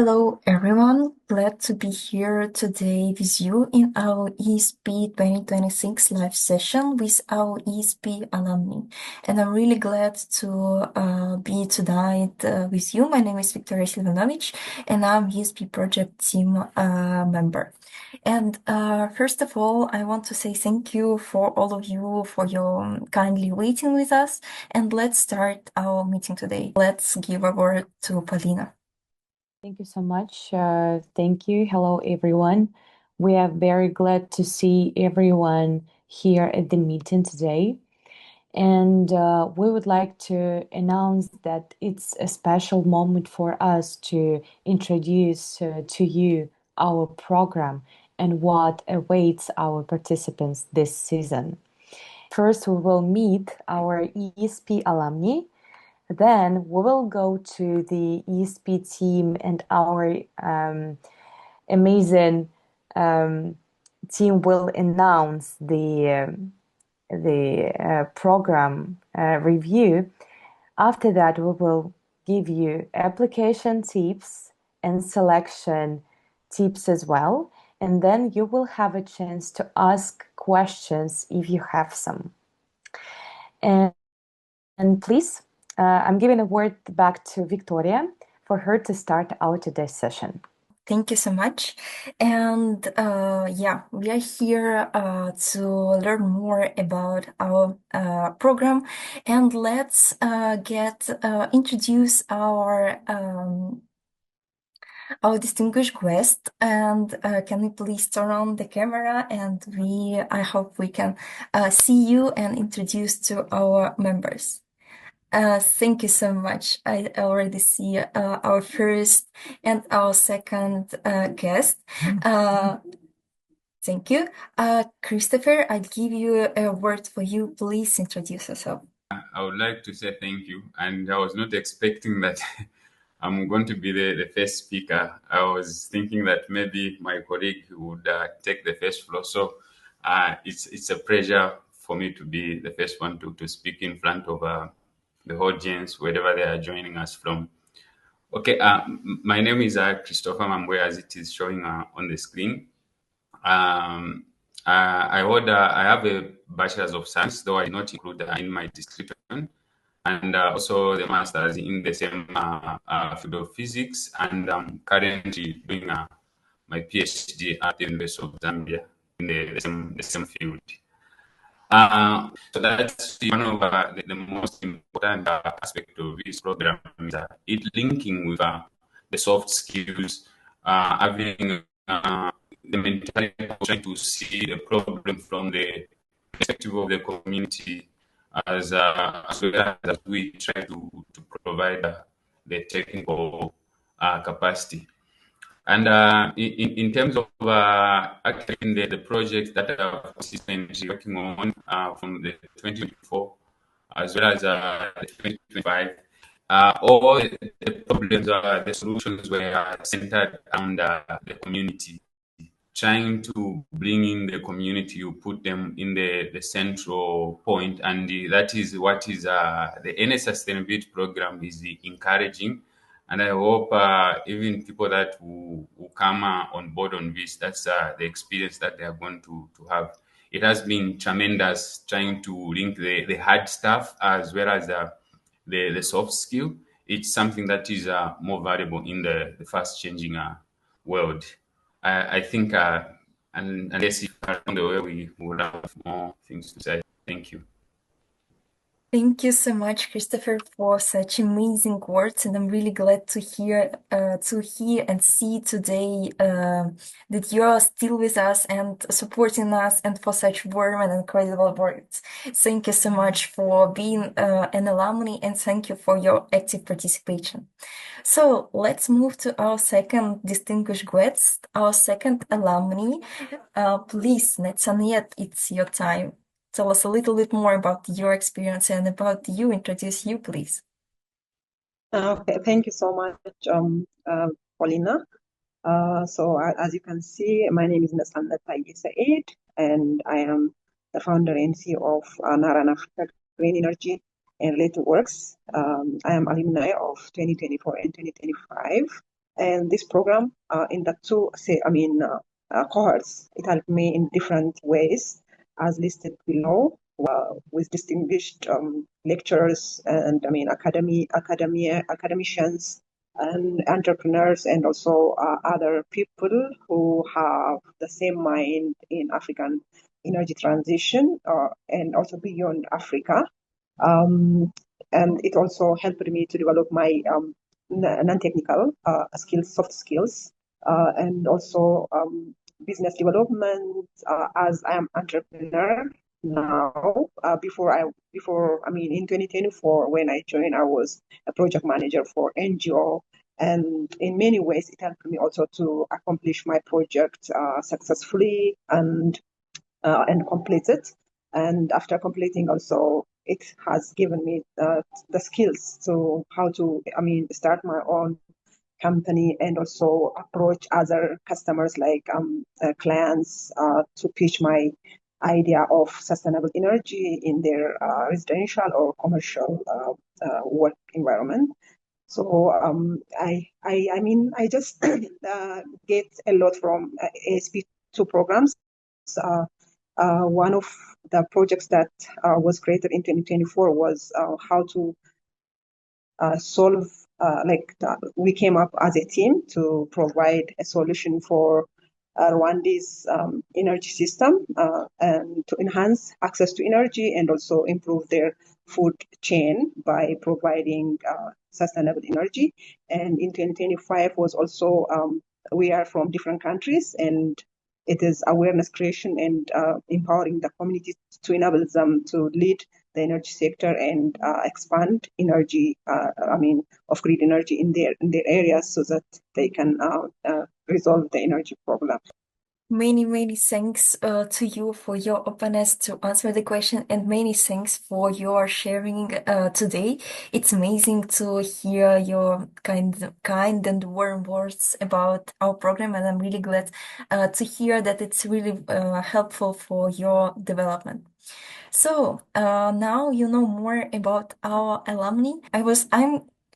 Hello everyone, glad to be here today with you in our ESP 2026 live session with our ESP alumni. And I'm really glad to be tonight with you. My name is Victoria Silvanovic and I'm ESP project team member. And first of all, I want to say thank you for all of you for your kindly waiting with us. And let's start our meeting today. Let's give a word to Paulina. Thank you so much. Thank you. Hello, everyone. We are very glad to see everyone here at the meeting today. And we would like to announce that it's a special moment for us to introduce to you our program and what awaits our participants this season. First, we will meet our ESP alumni. Then we will go to the ESP team and our amazing team will announce the program review. After that, we will give you application tips and selection tips as well. And then you will have a chance to ask questions if you have some. And please, I'm giving a word back to Victoria for her to start our today's session. Thank you so much. And yeah, we are here to learn more about our program. And let's introduce our distinguished guest. And can we please turn on the camera? And I hope we can see you and introduce to our members. Thank you so much. I already see our first and our second guest. Thank you. Christopher, I'll give you a word for you. Please introduce yourself. I would like to say thank you. And I was not expecting that I'm going to be the first speaker. I was thinking that maybe my colleague would take the first floor. So it's a pleasure for me to be the first one to speak in front of the audience, wherever they are joining us from. Okay, my name is Christopher Mambwe, as it is showing on the screen. I have a bachelor's of science, though I did not include that in my description, and also the master's in the same field of physics, and I'm currently doing my PhD at the University of Zambia in the same field. So that's one of the most important aspect of this program is it linking with the soft skills, having the mentality of trying to see the problem from the perspective of the community as well as we try to provide the technical capacity. And in terms of actually the projects that are consistently working on from the 2024 as well as the 2025, all the problems, the solutions were centered around the community. Trying to bring in the community, you put them in the central point, and that is what is the NS Sustainability Program is encouraging. And I hope even people that will come on board on this, that's the experience that they are going to have. It has been tremendous trying to link the hard stuff as well as the soft skill. It's something that is more valuable in the fast changing world. I think, and unless if along the way we would have more things to say. Thank you. Thank you so much, Christopher, for such amazing words, and I'm really glad to hear and see today that you are still with us and supporting us, and for such warm and incredible words. Thank you so much for being an alumni, and thank you for your active participation. So let's move to our second distinguished guest, our second alumni. Please, Netsaniyat, it's your time. Tell us a little bit more about your experience and about you. Introduce you, please. Okay, thank you so much, Paulina. As you can see, my name is Nasanda Said, and I am the founder and CEO of Naran Africa Green Energy and Related Works. I am alumni of 2024 and 2025, And this program, in the two, cohorts, it helped me in different ways, as listed below, with distinguished lecturers and academicians and entrepreneurs, and also other people who have the same mind in African energy transition, and also beyond Africa. And it also helped me to develop my non-technical skills, soft skills, and also business development, as I am entrepreneur now. In 2024, when I joined, I was a project manager for NGO, and in many ways it helped me also to accomplish my project successfully and complete it. And after completing, also it has given me the skills to how to start my own company, and also approach other customers, like clients, to pitch my idea of sustainable energy in their residential or commercial work environment. So I just get a lot from ASP2 programs. One of the projects that was created in 2024 was how to solve, we came up as a team to provide a solution for Rwanda's energy system, and to enhance access to energy and also improve their food chain by providing sustainable energy. And in 2025 was also, we are from different countries, and it is awareness creation and empowering the communities to enable them to lead the energy sector and expand energy, off-grid energy in their areas, so that they can resolve the energy problem. Many thanks to you for your openness to answer the question, and many thanks for your sharing today. It's amazing to hear your kind and warm words about our program, and I'm really glad to hear that it's really helpful for your development. So now you know more about our alumni.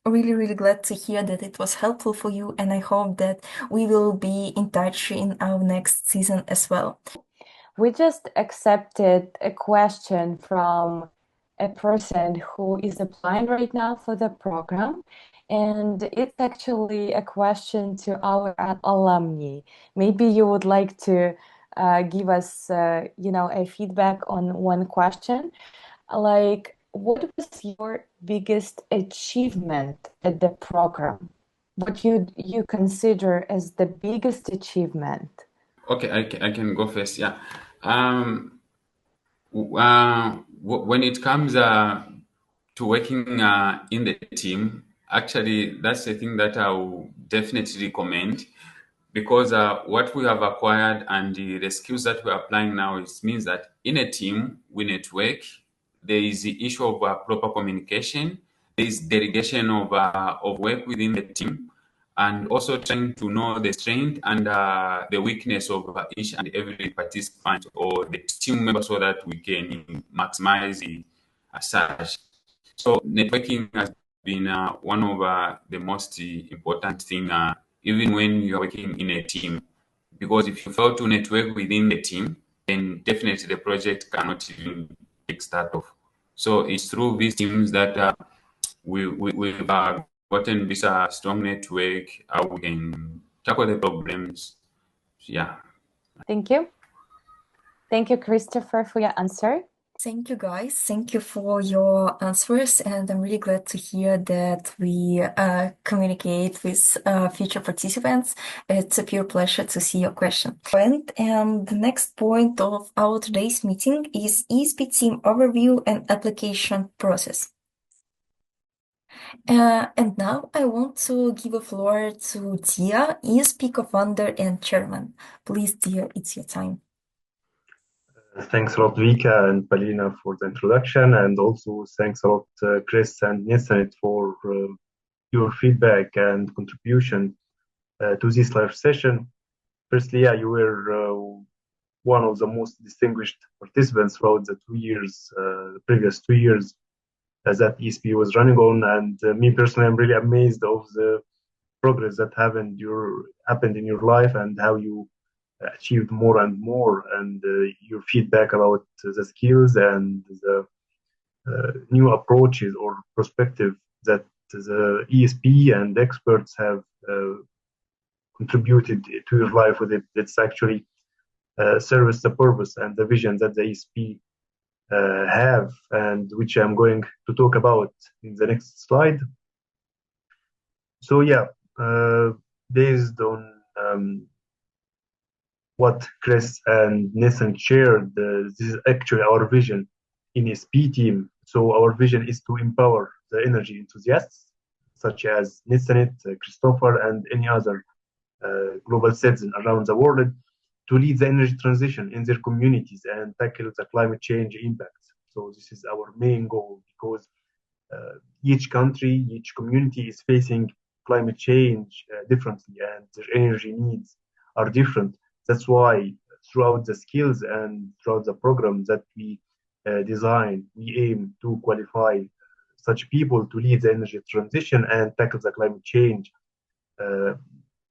I'm really glad to hear that it was helpful for you, and I hope that we will be in touch in our next season as well. We just accepted a question from a person who is applying right now for the program, and it's actually a question to our alumni. Maybe you would like to give us, a feedback on one question, like what was your biggest achievement at the program? What you consider as the biggest achievement? Okay, I can go first. Yeah. When it comes to working in the team, actually, that's the thing that I will definitely recommend, because what we have acquired and the skills that we're applying now, it means that in a team, we network. There is the issue of proper communication. There is delegation of work within the team, and also trying to know the strength and the weakness of each and every participant or the team member, so that we can maximize the search. So networking has been one of the most important thing, even when you are working in a team, because if you fail to network within the team, then definitely the project cannot even take start off. So it's through these teams that we've gotten this strong network, how we can tackle the problems. Yeah. Thank you. Thank you, Christopher, for your answer. Thank you, guys. Thank you for your answers, and I'm really glad to hear that we communicate with future participants. It's a pure pleasure to see your question. And the next point of our today's meeting is ESP team overview and application process. And now I want to give a floor to Tia, ESP co-founder and chairman. Please, Tia, it's your time. Thanks a lot, Vika and Palina, for the introduction, and also thanks a lot, Chris and Nisanet, for your feedback and contribution to this live session. Firstly, you were one of the most distinguished participants throughout the previous 2 years that ESP was running on, and me personally, I'm really amazed of the progress that happened in your life and how you achieved more and more, and your feedback about the skills and the new approaches or perspective that the ESP and experts have contributed to your life with it. It's actually serves the purpose and the vision that the ESP have, and which I'm going to talk about in the next slide. So yeah, based on what Chris and Nathan shared, this is actually our vision in ESP team. So our vision is to empower the energy enthusiasts, such as Nathan, Christopher, and any other global citizen around the world, to lead the energy transition in their communities and tackle the climate change impacts. So this is our main goal, because each country, each community is facing climate change differently, and their energy needs are different. That's why throughout the skills and throughout the program that we design, we aim to qualify such people to lead the energy transition and tackle the climate change uh,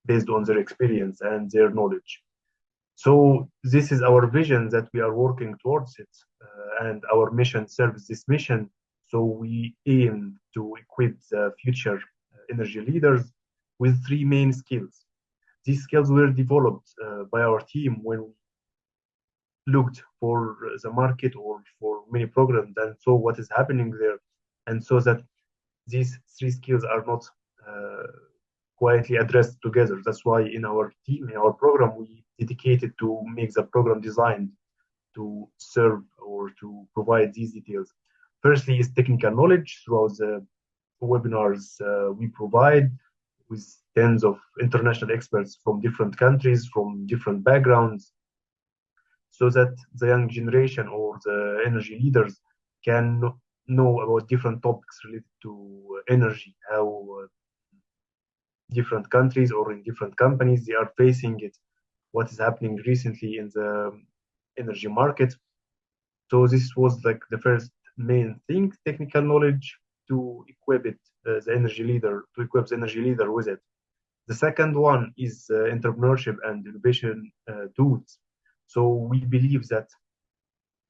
based on their experience and their knowledge. So this is our vision that we are working towards it, and our mission serves this mission. So we aim to equip the future energy leaders with three main skills. These skills were developed by our team when we looked for the market or for many programs and saw what is happening there, and so that these three skills are not quietly addressed together. That's why in our team, in our program, we dedicated to make the program designed to serve or to provide these details. Firstly is technical knowledge throughout the webinars we provide with tens of international experts from different countries, from different backgrounds, so that the young generation or the energy leaders can know about different topics related to energy, how different countries or in different companies they are facing it, what is happening recently in the energy market. So this was like the first main thing, technical knowledge, to equip it the energy leader, to equip the energy leader with it. The second one is entrepreneurship and innovation tools. So we believe that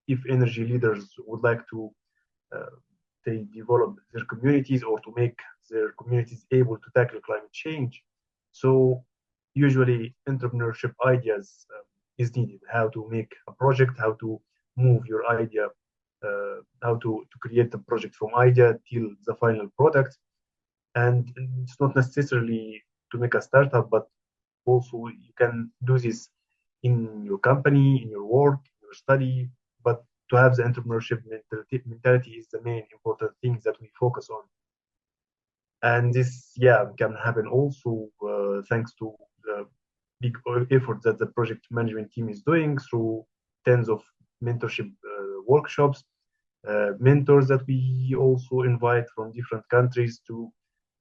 if energy leaders would like to they develop their communities or to make their communities able to tackle climate change, so usually entrepreneurship ideas is needed. How to make a project, how to move your idea, how to create the project from idea till the final product. And it's not necessarily to make a startup, but also you can do this in your company, in your work, in your study. But to have the entrepreneurship mentality is the main important thing that we focus on. And this, yeah, can happen also thanks to the big effort that the project management team is doing through tens of mentorship workshops, mentors that we also invite from different countries to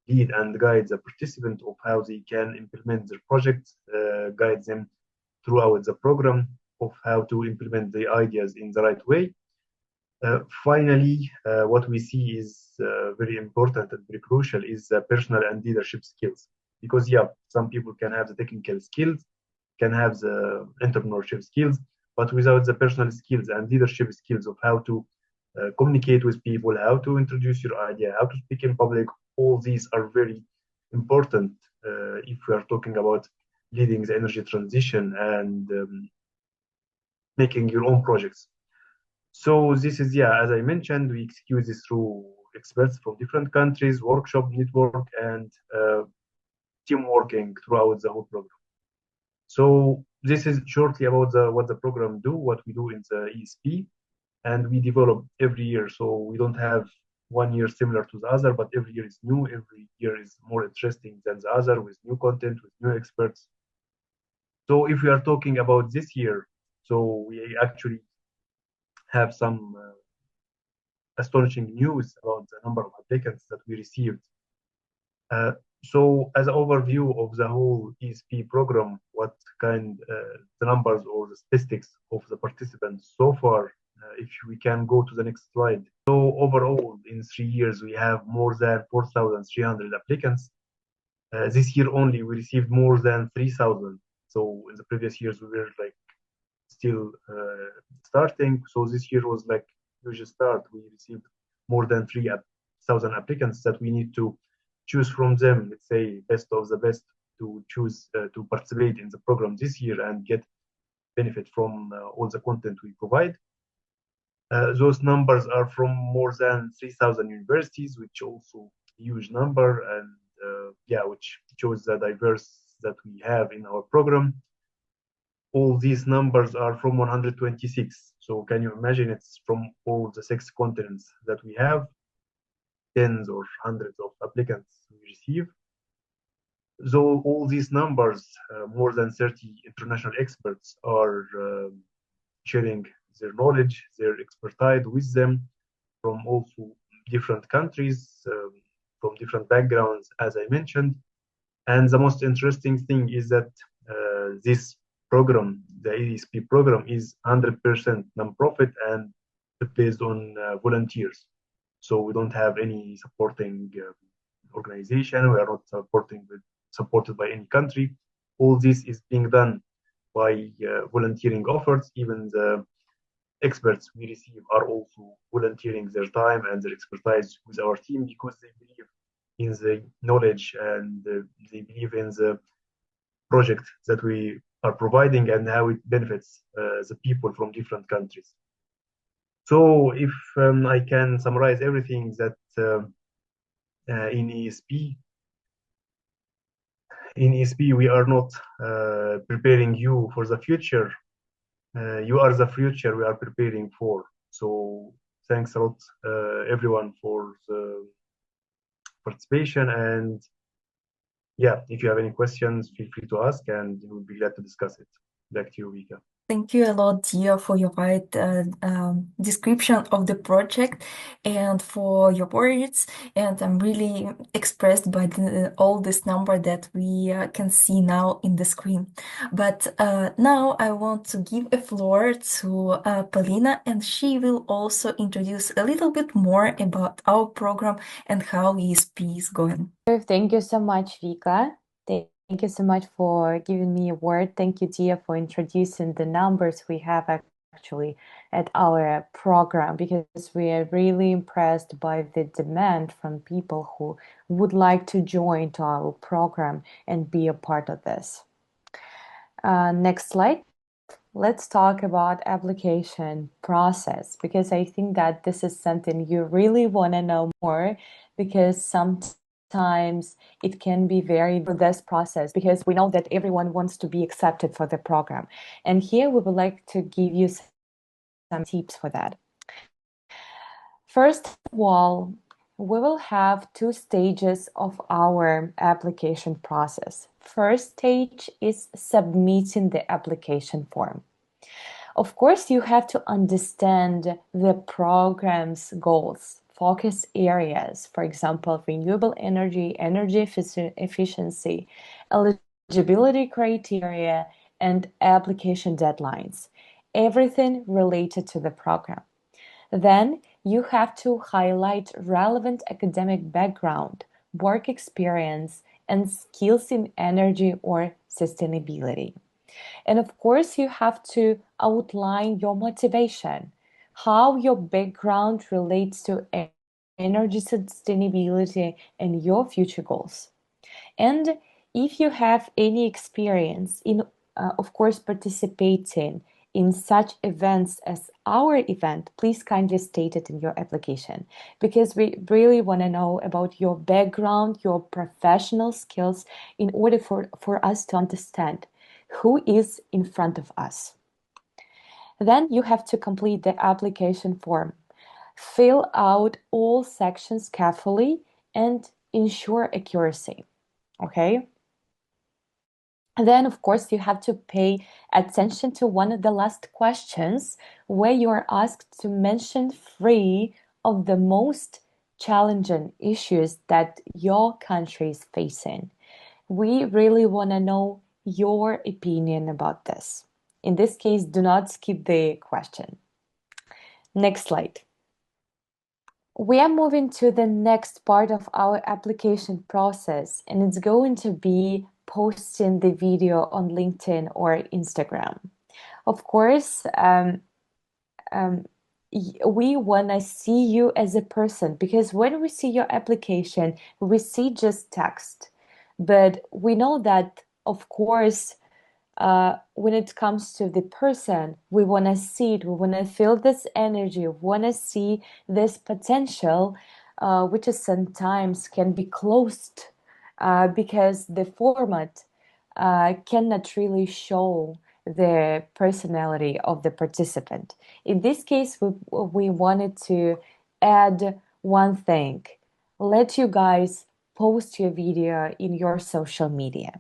lead and guide the participant of how they can implement their projects, guide them throughout the program of how to implement the ideas in the right way. Finally, what we see is very important and very crucial is personal and leadership skills. Because yeah, some people can have the technical skills, can have the entrepreneurship skills, but without the personal skills and leadership skills of how to communicate with people, how to introduce your idea, how to speak in public, all these are very important if we are talking about leading the energy transition and making your own projects. So this is, yeah, as I mentioned, we execute this through experts from different countries, workshop, network, and team working throughout the whole program. So this is shortly about what the program do, what we do in the ESP, and we develop every year. So we don't have one year similar to the other, but every year is new. Every year is more interesting than the other with new content, with new experts. So if we are talking about this year, so we actually have some astonishing news about the number of applicants that we received. So as an overview of the whole ESP program, what kind the numbers or the statistics of the participants so far, if we can go to the next slide. So overall, in 3 years, we have more than 4,300 applicants. This year only, we received more than 3,000. So in the previous years, we were like still starting. So this year was like huge start. We received more than 3,000 applicants that we need to choose from them. Let's say best of the best to choose to participate in the program this year and get benefit from all the content we provide. Those numbers are from more than 3,000 universities, which also a huge number, and yeah, which shows the diverse that we have in our program. All these numbers are from 126. So can you imagine it's from all the 6 continents that we have, tens or hundreds of applicants we receive. So all these numbers, more than 30 international experts are sharing their knowledge, their expertise with them from also different countries, from different backgrounds, as I mentioned. And the most interesting thing is that this program, the ESP program, is 100% non-profit and based on volunteers. So we don't have any supporting organization. We are not supported by any country. All this is being done by volunteering efforts. Even the experts we receive are also volunteering their time and their expertise with our team because they believe in the knowledge and they believe in the project that we are providing and how it benefits the people from different countries. So if I can summarize everything that in ESP we are not preparing you for the future. You are the future we are preparing for. So thanks a lot, everyone, for the participation. And yeah, if you have any questions, feel free to ask, and we'll be glad to discuss it. Back to you, Vika. Thank you a lot, Dia, for your right description of the project and for your words. And I'm really expressed by all this number that we can see now in the screen. But now I want to give a floor to Polina, and she will also introduce a little bit more about our program and how ESP is going. Thank you so much, Vika. Thank you so much for giving me a word. Thank you, Dia, for introducing the numbers we have actually at our program, because we are really impressed by the demand from people who would like to join to our program and be a part of this. Next slide. Let's talk about application process, because I think that this is something you really want to know more, because sometimes it can be very for this process, because we know that everyone wants to be accepted for the program. And here we would like to give you some tips for that. First of all, we will have 2 stages of our application process. First stage is submitting the application form. Of course, you have to understand the program's goals, focus areas, for example, renewable energy, energy efficiency, eligibility criteria, and application deadlines, everything related to the program. Then you have to highlight relevant academic background, work experience, and skills in energy or sustainability. And of course, you have to outline your motivation, how your background relates to energy sustainability and your future goals. And if you have any experience in, of course, participating in such events as our event, please kindly state it in your application, because we really want to know about your background, your professional skills, in order for us to understand who is in front of us. Then you have to complete the application form. Fill out all sections carefully and ensure accuracy. Okay? And then, of course, you have to pay attention to one of the last questions, where you are asked to mention 3 of the most challenging issues that your country is facing. We really want to know your opinion about this. In this case, do not skip the question. Next slide. We are moving to the next part of our application process, and it's going to be posting the video on LinkedIn or Instagram. Of course, we want to see you as a person, because when we see your application, we see just text. But we know that, of course, when it comes to the person, we want to see it, we want to feel this energy, we want to see this potential, which is sometimes can be closed because the format cannot really show the personality of the participant. In this case, we wanted to add one thing. Let you guys post your video in your social media.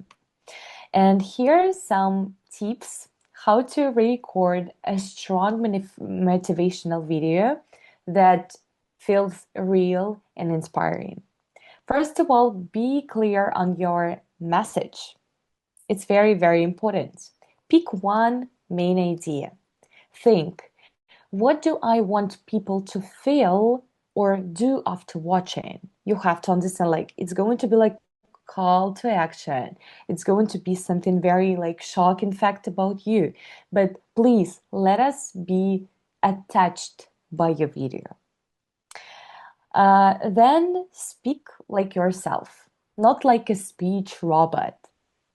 And here are some tips how to record a strong motivational video that feels real and inspiring. First of all, be clear on your message. It's very, very important. Pick one main idea. Think, what do I want people to feel or do after watching? You have to understand, like, it's going to be like call to action. It's going to be something very like shocking fact about you. But please let us be attached by your video. Then speak like yourself, not like a speech robot.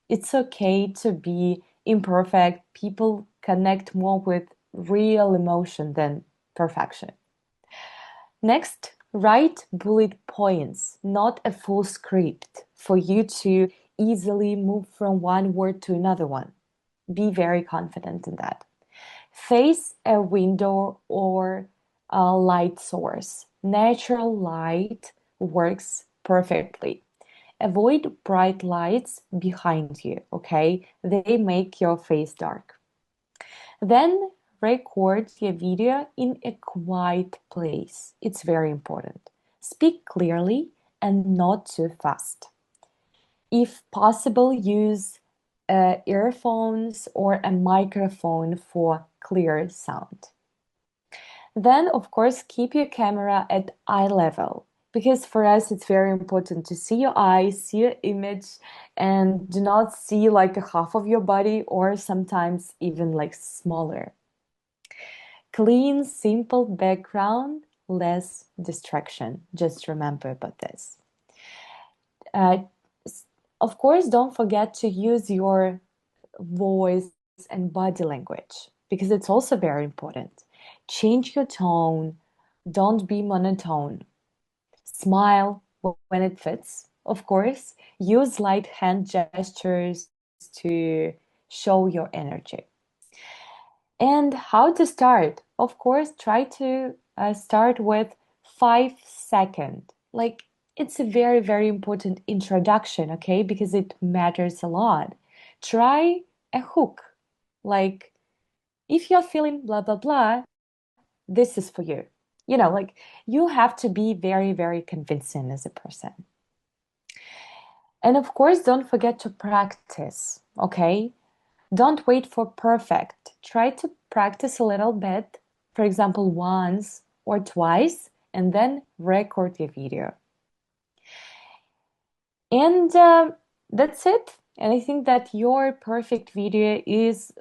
It's okay to be imperfect. People connect more with real emotion than perfection. Next, write bullet points, not a full script, for you to easily move from one word to another one. Be very confident in that. Face a window or a light source. Natural light works perfectly. Avoid bright lights behind you, okay? They make your face dark. Then record your video in a quiet place. It's very important. Speak clearly and not too fast. If possible, use earphones or a microphone for clear sound. Then, of course, keep your camera at eye level, because for us it's very important to see your eyes, see your image, and do not see like a half of your body or sometimes even like smaller. Clean, simple background, less distraction. Just remember about this. Uh, of course, don't forget to use your voice and body language, because it's also very important. Change your tone. Don't be monotone. Smile when it fits, of course. Use light hand gestures to show your energy. And how to start? Of course, try to start with 5 seconds. Like, it's a very, very important introduction, okay? Because it matters a lot. Try a hook. Like, if you're feeling blah, blah, blah, this is for you. You know, like, you have to be very, very convincing as a person. And of course, don't forget to practice, okay? Don't wait for perfect. Try to practice a little bit, for example, once or twice, and then record your video. And that's it. And I think that your perfect video is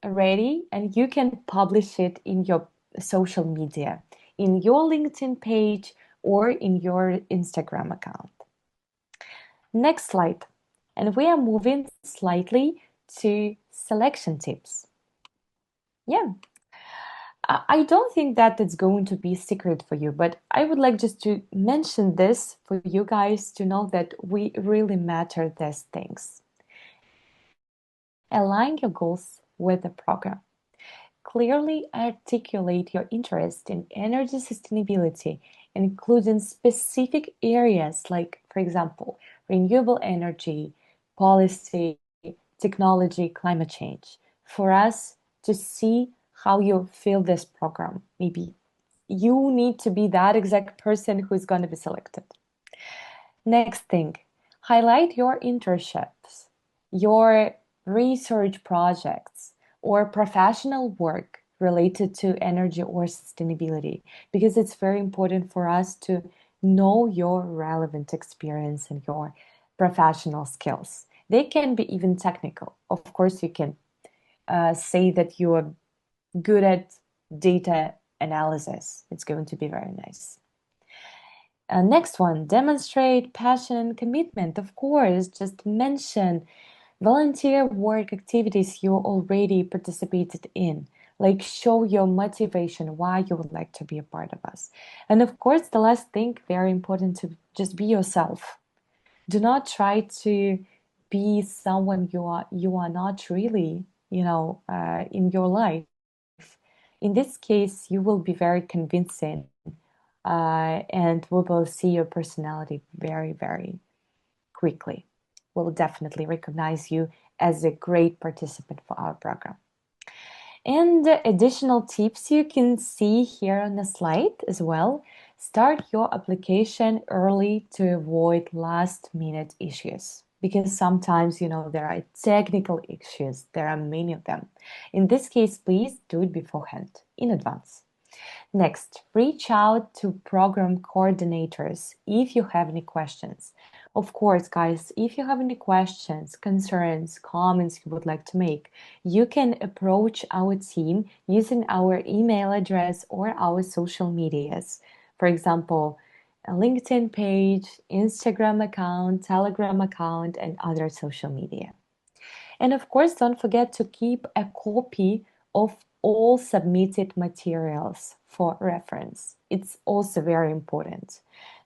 ready, and you can publish it in your social media, in your LinkedIn page or in your Instagram account. Next slide. And we are moving slightly to selection tips. Yeah. I don't think that it's going to be secret for you, but I would like just to mention this for you guys to know that we really matter these things. Align your goals with the program. Clearly articulate your interest in energy sustainability, including specific areas like, for example, renewable energy, policy, technology, climate change, for us to see how you feel this program. Maybe you need to be that exact person who's going to be selected. Next thing, highlight your internships, your research projects, or professional work related to energy or sustainability, because it's very important for us to know your relevant experience and your professional skills. They can be even technical. Of course, you can say that you are good at data analysis. It's going to be very nice. Next one, demonstrate passion and commitment. Of course, just mention volunteer work activities you already participated in. Like show your motivation, why you would like to be a part of us. And of course, the last thing, very important, to just be yourself. Do not try to be someone you are not really, in your life. In this case, you will be very convincing, and we will see your personality very, very quickly. We'll definitely recognize you as a great participant for our program. And additional tips you can see here on the slide as well. Start your application early to avoid last minute issues, because sometimes, there are technical issues. There are many of them. In this case, please do it beforehand, in advance. Next, reach out to program coordinators if you have any questions. Of course, guys, if you have any questions, concerns, comments you would like to make, you can approach our team using our email address or our social medias. For example, a LinkedIn page, Instagram account, Telegram account, and other social media. And of course, don't forget to keep a copy of all submitted materials for reference. It's also very important.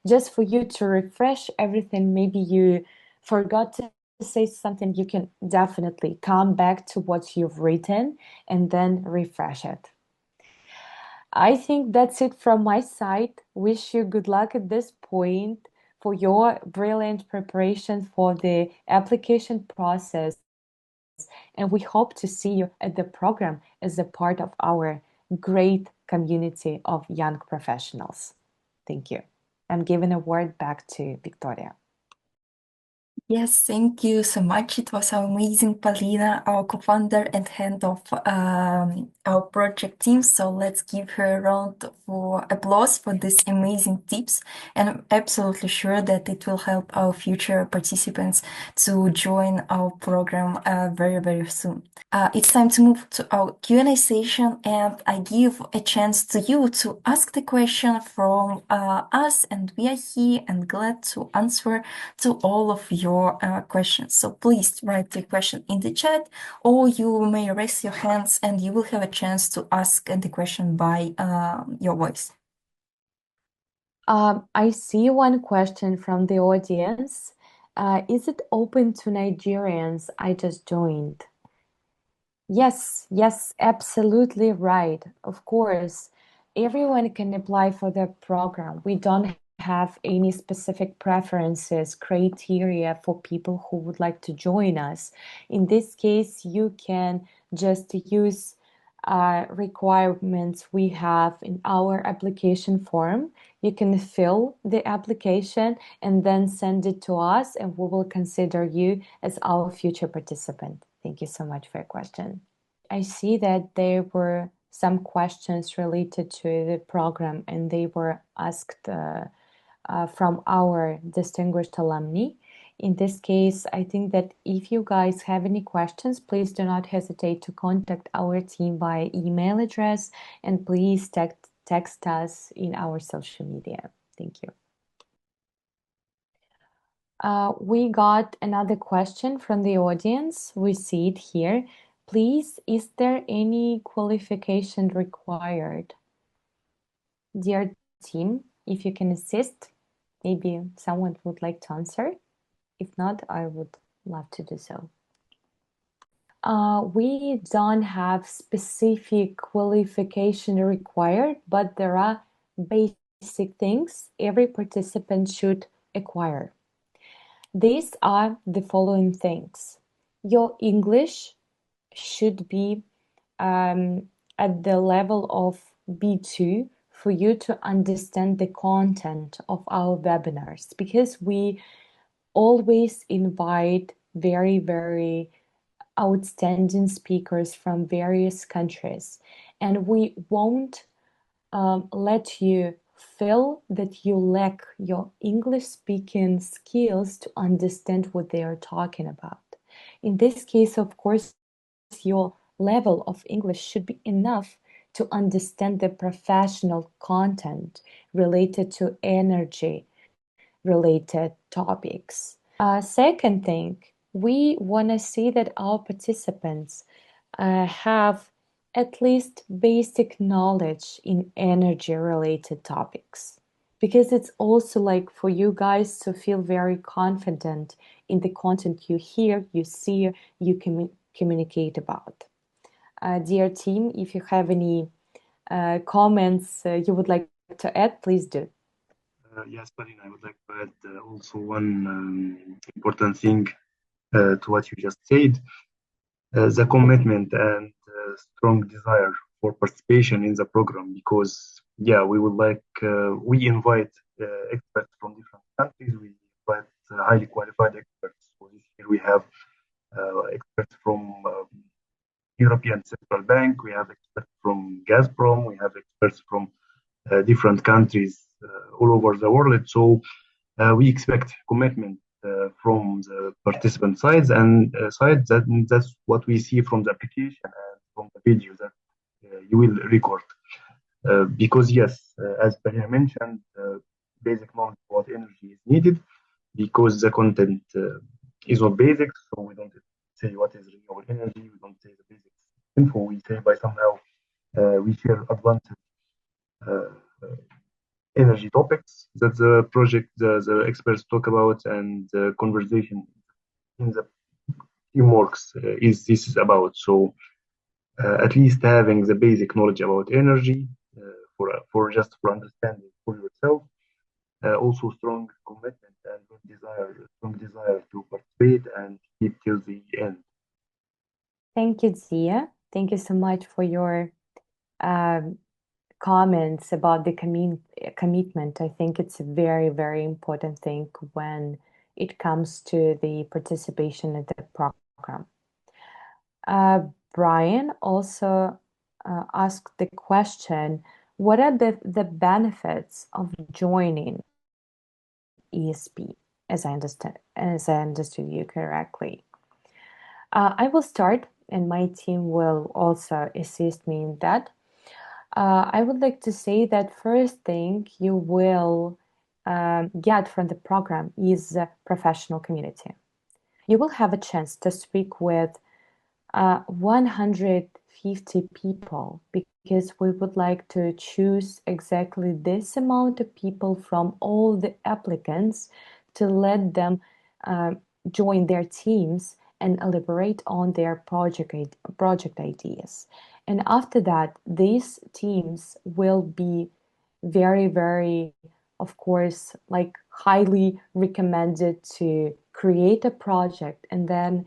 Just for you to refresh everything, maybe you forgot to say something, you can definitely come back to what you've written and then refresh it. I think that's it from my side. Wish you good luck at this point for your brilliant preparation for the application process. And we hope to see you at the program as a part of our great community of young professionals. Thank you. I'm giving a word back to Victoria. Yes, thank you so much. It was amazing, Paulina, our co-founder and head of our project team. So let's give her a round of applause for these amazing tips. And I'm absolutely sure that it will help our future participants to join our program very, very soon. It's time to move to our Q&A session, and I give a chance to you to ask the question from us, and we are here and glad to answer to all of your questions. So please write the question in the chat, or you may raise your hands and you will have a chance to ask the question by your voice. I see one question from the audience. Is it open to Nigerians? I just joined. Yes, absolutely right. Of course, everyone can apply for the program. We don't have any specific preferences, criteria for people who would like to join us. In this case, you can just use requirements we have in our application form. You can fill the application and then send it to us, and we will consider you as our future participant. Thank you so much for your question. I see that there were some questions related to the program, and they were asked from our distinguished alumni. In this case, I think that if you guys have any questions, please do not hesitate to contact our team via email address, and please text us in our social media. Thank you. We got another question from the audience. We see it here. Please, is there any qualification required? Dear team, if you can assist, maybe someone would like to answer. If not, I would love to do so. We don't have specific qualification required, but there are basic things every participant should acquire. These are the following things. Your English should be at the level of B2 for you to understand the content of our webinars, because we always invite very, very outstanding speakers from various countries, and we won't let you feel that you lack your English speaking skills to understand what they are talking about. In this case, of course, your level of English should be enough to understand the professional content related to energy related topics. Second thing, we want to see that our participants have at least basic knowledge in energy related topics, because it's also like for you guys to feel very confident in the content you hear, you see, you communicate about. Dear team, if you have any comments you would like to add, please do. Yes, Paulina, I would like to add also one important thing to what you just said. The commitment and strong desire for participation in the program, because yeah, we would like we invite experts from different countries. We invite highly qualified experts. So this year we have experts from European Central Bank. We have experts from Gazprom. We have experts from different countries all over the world. So we expect commitment from the participant sides, and that's what we see from the application and from the video that you will record. Because yes, as Bahia mentioned, basic knowledge about energy is needed, because the content is not basic, so we don't say what is renewable energy, we don't say the basic info, we say by somehow we share advanced uh, energy topics that the project, the experts talk about, and the conversation in the teamworks is about. So at least having the basic knowledge about energy for just for understanding for yourself. Also strong commitment and strong desire to participate and keep till the end. Thank you, Zia. Thank you so much for your comments about the commitment. I think it's a very, very important thing when it comes to the participation in the program. Brian also asked the question, what are the benefits of joining ESP, as I understood you correctly? I will start, and my team will also assist me in that. I would like to say that first thing you will get from the program is a professional community. You will have a chance to speak with 150 people, because we would like to choose exactly this amount of people from all the applicants to let them join their teams and elaborate on their project ideas. And after that, these teams will be very, very, of course, like highly recommended to create a project and then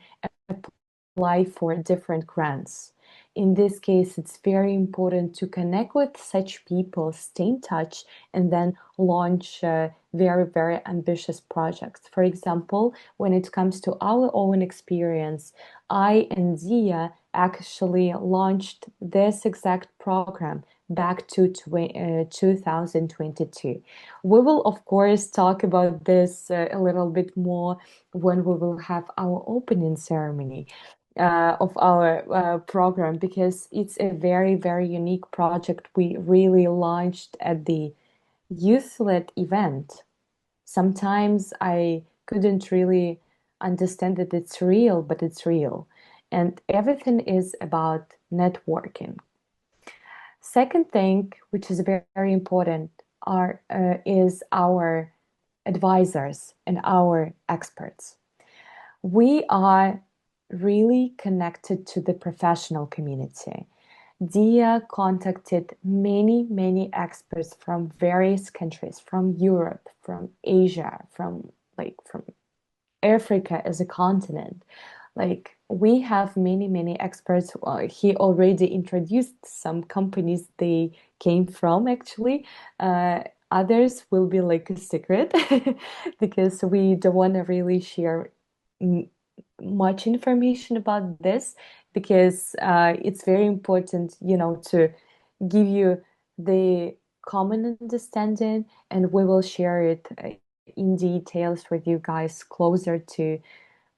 apply for different grants. In this case, it's very important to connect with such people, stay in touch, and then launch very, very ambitious projects. For example, when it comes to our own experience, I and Zia actually launched this exact program back to 2022. We will, of course, talk about this a little bit more when we will have our opening ceremony of our program, because it's a very, very unique project we really launched at the youth-led event. Sometimes I couldn't really understand that it's real, but it's real. And everything is about networking. Second thing, which is very, very important, is our advisors and our experts. We are really connected to the professional community. Dia contacted many, many experts from various countries, from Europe, from Asia, from Africa as a continent. Like, we have many, many experts. He already introduced some companies they came from, actually. Others will be like a secret because we don't want to really share much information about this because it's very important, to give you the common understanding, and we will share it in details with you guys closer to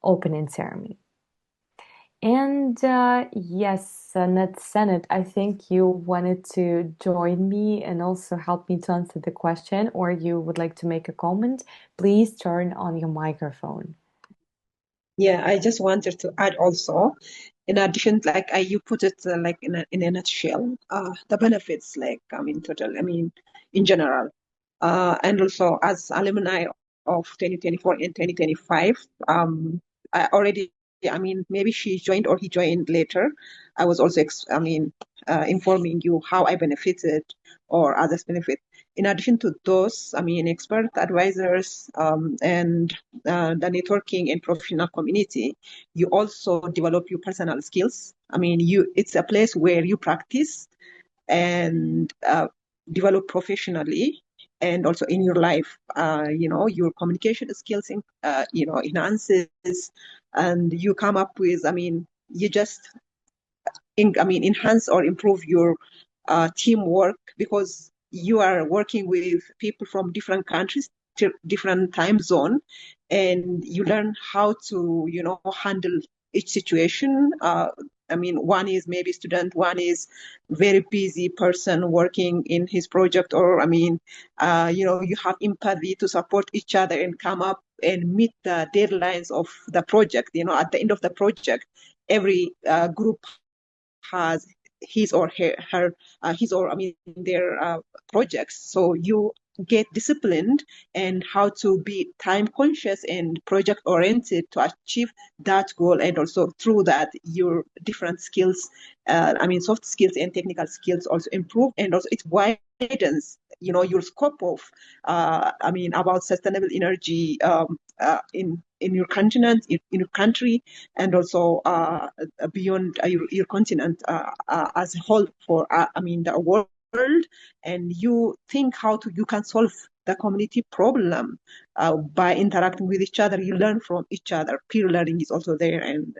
opening ceremony. And yes, Net Senate, I think you wanted to join me and also help me to answer the question, or you would like to make a comment. Please turn on your microphone. Yeah, I just wanted to add also, in addition, like you put it like in a nutshell, the benefits, like in general, and also as alumni of 2024 and 2025, I already, maybe she joined or he joined later. I was also, informing you how I benefited or others benefit. In addition to those, expert advisors and the networking and professional community, you also develop your personal skills. It's a place where you practice and develop professionally and also in your life. Your communication skills enhances, and you come up with, you just enhance or improve your teamwork, because you are working with people from different countries, different time zone, and you learn how to handle each situation. One is maybe student, one is very busy person working in his project, or you have empathy to support each other and come up and meet the deadlines of the project. At the end of the project, every group has his or their projects. So you get disciplined and how to be time conscious and project oriented to achieve that goal, and also through that your different skills, soft skills and technical skills also improve, and also it widens your scope of about sustainable energy in your continent, in your country, and also beyond your continent as a whole, for the world. And you think how you can solve the community problem by interacting with each other. You learn from each other. Peer learning is also there, and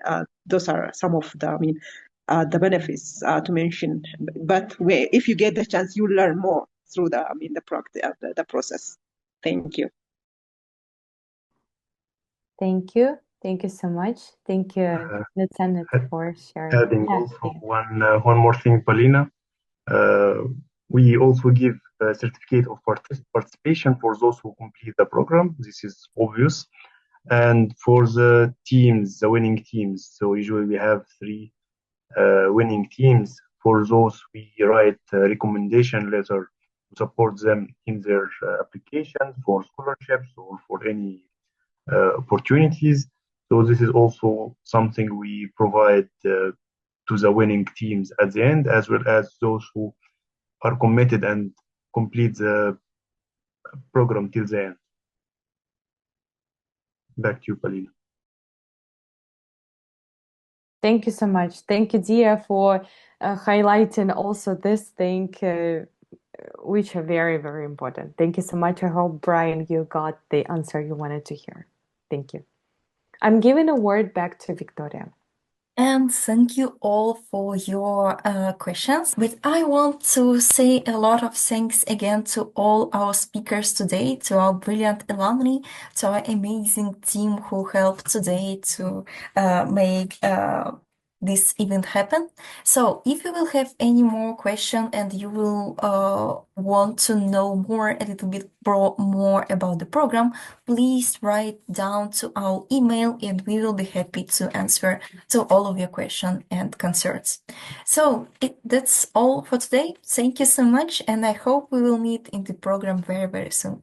those are some of the benefits to mention. But if you get the chance, you learn more through the process. Thank you. Thank you. Thank you so much. Thank you, Lieutenant, for sharing. Adding Yeah, also one more thing, Paulina. We also give a certificate of participation for those who complete the program. This is obvious. And for the teams, the winning teams, so usually we have 3 winning teams. For those, we write a recommendation letter to support them in their application for scholarships or for any opportunities. So this is also something we provide to the winning teams at the end, as well as those who are committed and complete the program till the end. Back to you, Paulina. Thank you so much. Thank you, Dia, for highlighting also this thing, which are very, very important. Thank you so much. I hope, Brian, you got the answer you wanted to hear. Thank you. I'm giving a word back to Victoria. And thank you all for your questions. But I want to say a lot of thanks again to all our speakers today, to our brilliant alumni, to our amazing team who helped today to make this event happen. So if you will have any more question and you will want to know a little bit more about the program, please write down to our email and we will be happy to answer to all of your questions and concerns. So that's all for today. Thank you so much, and I hope we will meet in the program very, very soon.